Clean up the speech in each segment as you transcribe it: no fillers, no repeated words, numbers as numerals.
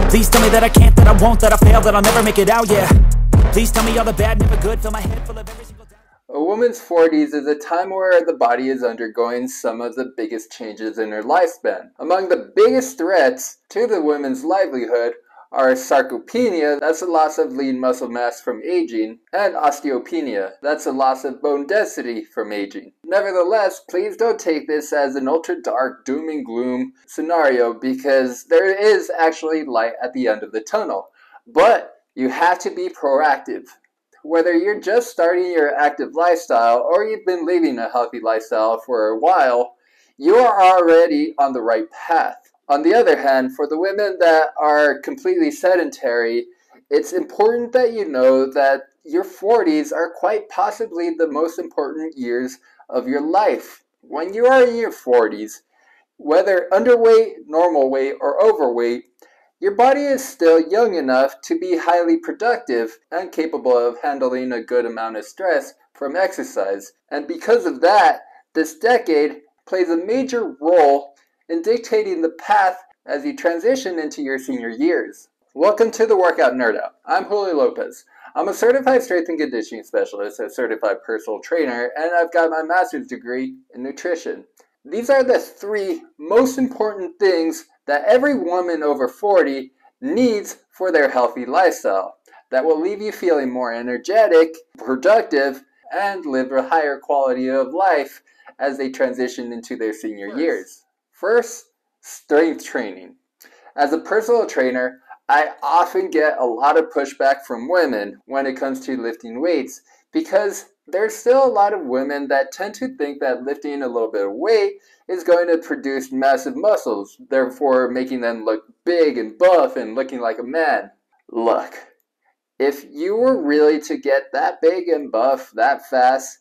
Please tell me that I can't, that I won't, that I fail, that I'll never make it out, yeah. Please tell me all the bad, never good, fill my head full of every single doubt. A woman's 40s is a time where the body is undergoing some of the biggest changes in her lifespan. Among the biggest threats to the woman's livelihood are sarcopenia, that's a loss of lean muscle mass from aging, and osteopenia, that's a loss of bone density from aging. Nevertheless, please don't take this as an ultra dark doom and gloom scenario, because there is actually light at the end of the tunnel. But you have to be proactive. Whether you're just starting your active lifestyle or you've been living a healthy lifestyle for a while, you are already on the right path. On the other hand, for the women that are completely sedentary, it's important that you know that your 40s are quite possibly the most important years of your life. When you are in your 40s, whether underweight, normal weight, or overweight, your body is still young enough to be highly productive and capable of handling a good amount of stress from exercise. And because of that, this decade plays a major role in dictating the path as you transition into your senior years. Welcome to the Workout Nerd Out. I'm Julio Lopez. I'm a certified strength and conditioning specialist, a certified personal trainer, and I've got my master's degree in nutrition. These are the three most important things that every woman over 40 needs for their healthy lifestyle that will leave you feeling more energetic, productive, and live a higher quality of life as they transition into their senior years. First, strength training. As a personal trainer, I often get a lot of pushback from women when it comes to lifting weights because there's still a lot of women that tend to think that lifting a little bit of weight is going to produce massive muscles, therefore making them look big and buff and looking like a man. Look, if you were really to get that big and buff that fast,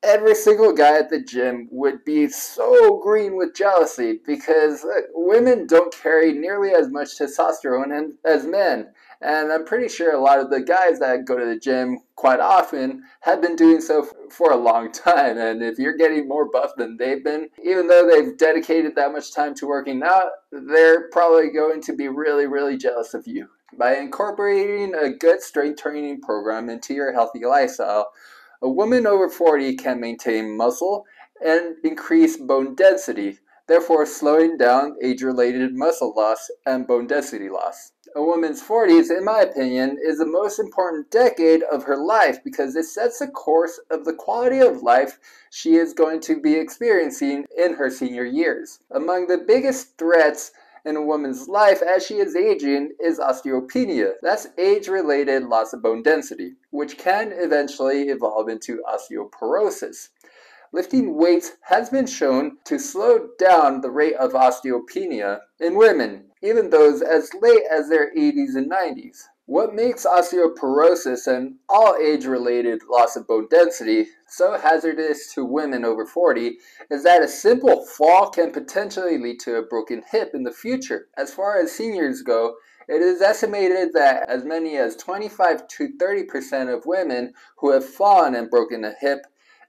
every single guy at the gym would be so green with jealousy because women don't carry nearly as much testosterone as men. And I'm pretty sure a lot of the guys that go to the gym quite often have been doing so for a long time. And if you're getting more buff than they've been, even though they've dedicated that much time to working out, they're probably going to be really, really jealous of you. By incorporating a good strength training program into your healthy lifestyle, a woman over 40 can maintain muscle and increase bone density, therefore slowing down age-related muscle loss and bone density loss. A woman's 40s, in my opinion, is the most important decade of her life because it sets the course of the quality of life she is going to be experiencing in her senior years. Among the biggest threats in a woman's life as she is aging is osteopenia. That's age-related loss of bone density, which can eventually evolve into osteoporosis. Lifting weights has been shown to slow down the rate of osteopenia in women, even those as late as their 80s and 90s. What makes osteoporosis and all age-related loss of bone density so hazardous to women over 40 is that a simple fall can potentially lead to a broken hip in the future. As far as seniors go, it is estimated that as many as 25 to 30% of women who have fallen and broken a hip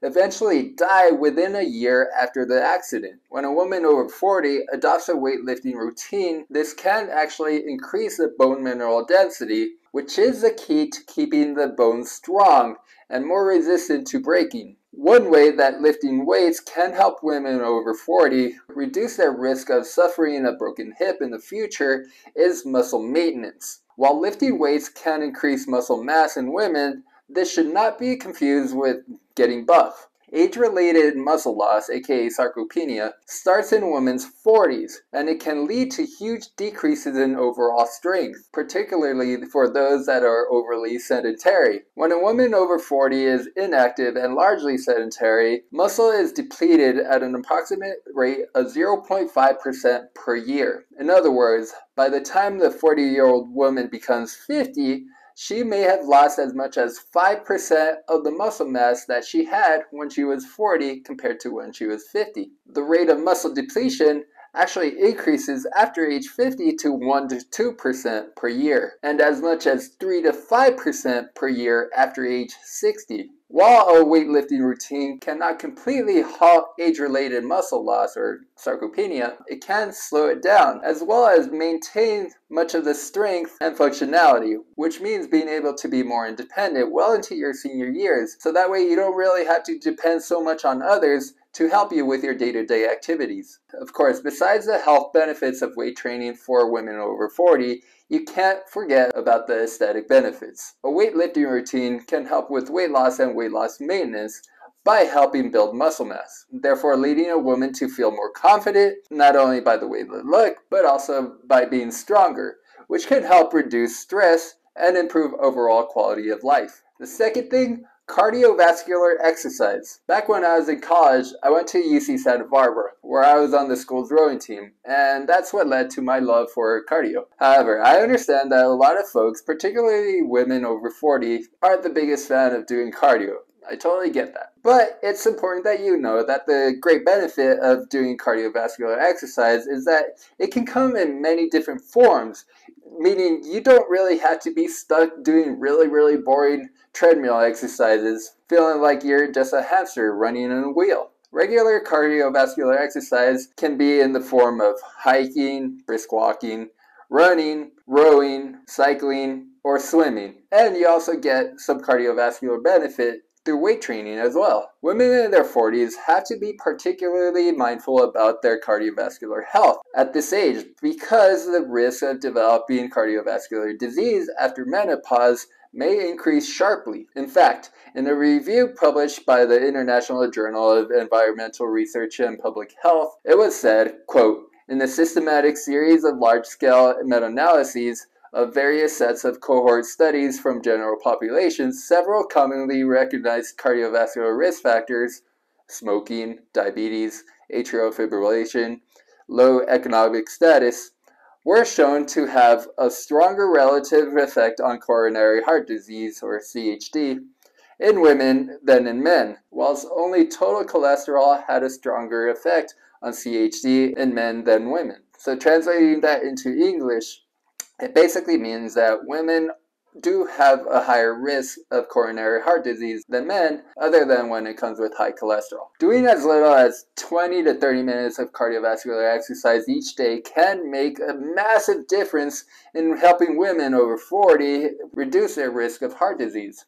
eventually die within a year after the accident. When a woman over 40 adopts a weightlifting routine, this can actually increase the bone mineral density, which is the key to keeping the bones strong and more resistant to breaking. One way that lifting weights can help women over 40 reduce their risk of suffering a broken hip in the future is muscle maintenance. While lifting weights can increase muscle mass in women, this should not be confused with getting buff. Age-related muscle loss, aka sarcopenia, starts in women's 40s, and it can lead to huge decreases in overall strength, particularly for those that are overly sedentary. When a woman over 40 is inactive and largely sedentary, muscle is depleted at an approximate rate of 0.5% per year. In other words, by the time the 40-year-old woman becomes 50, she may have lost as much as 5% of the muscle mass that she had when she was 40 compared to when she was 50. The rate of muscle depletion actually increases after age 50 to 1 to 2% per year, and as much as 3 to 5% per year after age 60. While a weightlifting routine cannot completely halt age-related muscle loss or sarcopenia, it can slow it down, as well as maintain much of the strength and functionality, which means being able to be more independent well into your senior years, so that way you don't really have to depend so much on others to help you with your day-to-day activities. Of course, besides the health benefits of weight training for women over 40, you can't forget about the aesthetic benefits. A weightlifting routine can help with weight loss and weight loss maintenance by helping build muscle mass, therefore leading a woman to feel more confident, not only by the way they look, but also by being stronger, which can help reduce stress and improve overall quality of life. The second thing, cardiovascular exercise. Back when I was in college, I went to UC Santa Barbara, where I was on the school's rowing team, and that's what led to my love for cardio. However, I understand that a lot of folks, particularly women over 40, aren't the biggest fan of doing cardio. I totally get that. But it's important that you know that the great benefit of doing cardiovascular exercise is that it can come in many different forms, meaning you don't really have to be stuck doing really boring treadmill exercises, feeling like you're just a hamster running in a wheel. Regular cardiovascular exercise can be in the form of hiking, brisk walking, running, rowing, cycling, or swimming. And you also get some cardiovascular benefit through weight training as well. Women in their 40s have to be particularly mindful about their cardiovascular health at this age because the risk of developing cardiovascular disease after menopause may increase sharply. In fact, in a review published by the International Journal of Environmental Research and Public Health, it was said, quote, "In a systematic series of large-scale meta-analyses of various sets of cohort studies from general populations, several commonly recognized cardiovascular risk factors, smoking, diabetes, atrial fibrillation, low economic status, were shown to have a stronger relative effect on coronary heart disease, or CHD, in women than in men, whilst only total cholesterol had a stronger effect on CHD in men than women." So translating that into English, it basically means that women do have a higher risk of coronary heart disease than men, other than when it comes with high cholesterol. Doing as little as 20 to 30 minutes of cardiovascular exercise each day can make a massive difference in helping women over 40 reduce their risk of heart disease.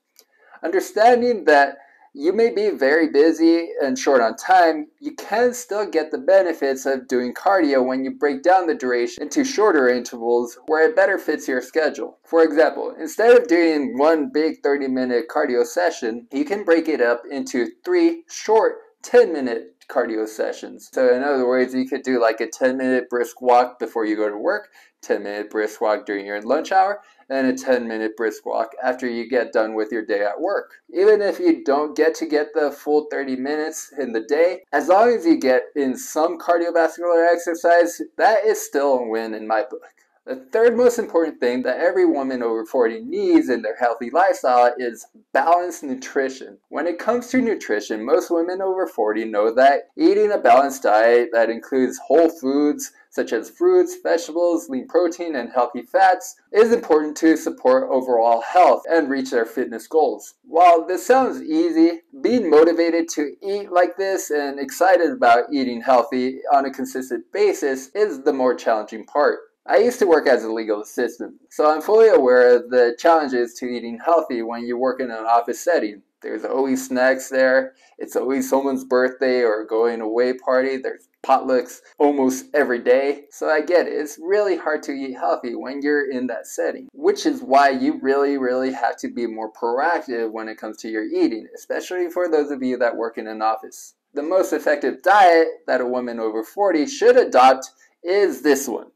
Understanding that you may be very busy and short on time, you can still get the benefits of doing cardio when you break down the duration into shorter intervals where it better fits your schedule. For example, instead of doing one big 30-minute cardio session, you can break it up into 3 short 10-minute cardio sessions. So in other words, you could do like a 10-minute brisk walk before you go to work, 10-minute brisk walk during your lunch hour, and a 10-minute brisk walk after you get done with your day at work. Even if you don't get the full 30 minutes in the day, as long as you get in some cardiovascular exercise, that is still a win in my book. The third most important thing that every woman over 40 needs in their healthy lifestyle is balanced nutrition. When it comes to nutrition, most women over 40 know that eating a balanced diet that includes whole foods, such as fruits, vegetables, lean protein, and healthy fats, is important to support overall health and reach their fitness goals. While this sounds easy, being motivated to eat like this and excited about eating healthy on a consistent basis is the more challenging part. I used to work as a legal assistant, so I'm fully aware of the challenges to eating healthy when you work in an office setting. There's always snacks there, it's always someone's birthday or going away party, there's potlucks almost every day. So I get it, it's really hard to eat healthy when you're in that setting, which is why you really have to be more proactive when it comes to your eating, especially for those of you that work in an office. The most effective diet that a woman over 40 should adopt is this one.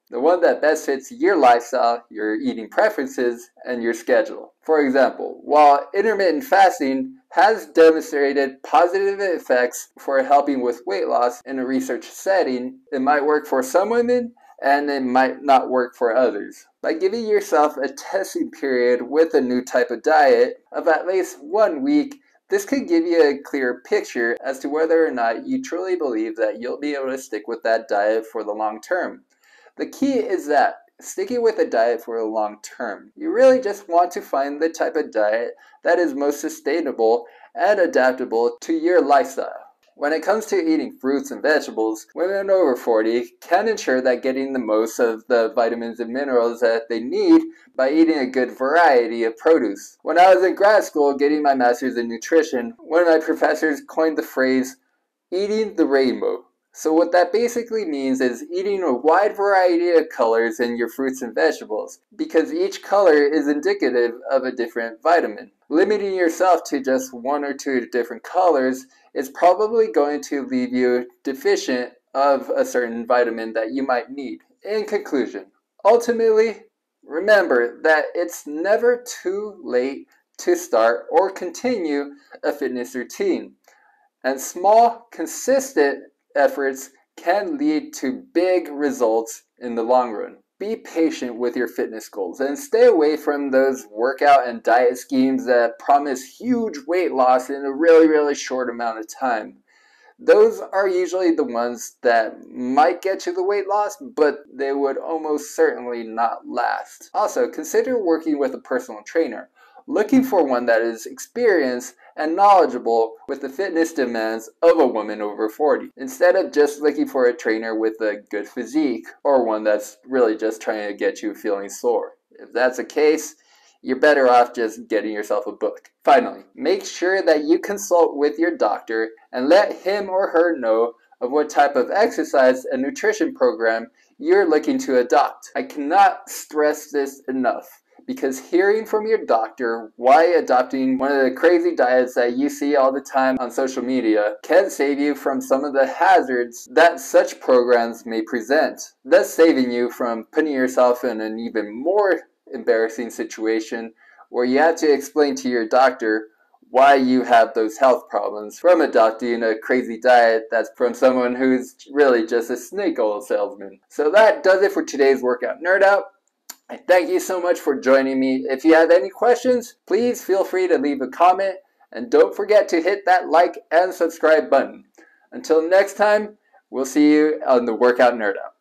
The one that best fits your lifestyle, your eating preferences, and your schedule. For example, while intermittent fasting has demonstrated positive effects for helping with weight loss in a research setting, it might work for some women and it might not work for others. By giving yourself a testing period with a new type of diet of at least 1 week, this could give you a clear picture as to whether or not you truly believe that you'll be able to stick with that diet for the long term. The key is that sticking with a diet for the long term. You really just want to find the type of diet that is most sustainable and adaptable to your lifestyle. When it comes to eating fruits and vegetables, women over 40 can ensure that getting the most of the vitamins and minerals that they need by eating a good variety of produce. When I was in grad school getting my master's in nutrition, one of my professors coined the phrase, eating the rainbow. So what that basically means is eating a wide variety of colors in your fruits and vegetables, because each color is indicative of a different vitamin. Limiting yourself to just one or two different colors is probably going to leave you deficient of a certain vitamin that you might need. In conclusion, ultimately, remember that it's never too late to start or continue a fitness routine. And small, consistent efforts can lead to big results in the long run. Be patient with your fitness goals and stay away from those workout and diet schemes that promise huge weight loss in a really short amount of time. Those are usually the ones that might get you the weight loss, but they would almost certainly not last. Also, consider working with a personal trainer. Looking for one that is experienced and knowledgeable with the fitness demands of a woman over 40, instead of just looking for a trainer with a good physique or one that's really just trying to get you feeling sore. If that's the case, you're better off just getting yourself a book. Finally, make sure that you consult with your doctor and let him or her know of what type of exercise and nutrition program you're looking to adopt. I cannot stress this enough, because hearing from your doctor why adopting one of the crazy diets that you see all the time on social media can save you from some of the hazards that such programs may present, thus saving you from putting yourself in an even more embarrassing situation where you have to explain to your doctor why you have those health problems from adopting a crazy diet that's from someone who's really just a snake oil salesman. So that does it for today's Workout Nerd Out. I thank you so much for joining me. If you have any questions, please feel free to leave a comment, and don't forget to hit that like and subscribe button. Until next time, we'll see you on the Workout Nerd Out.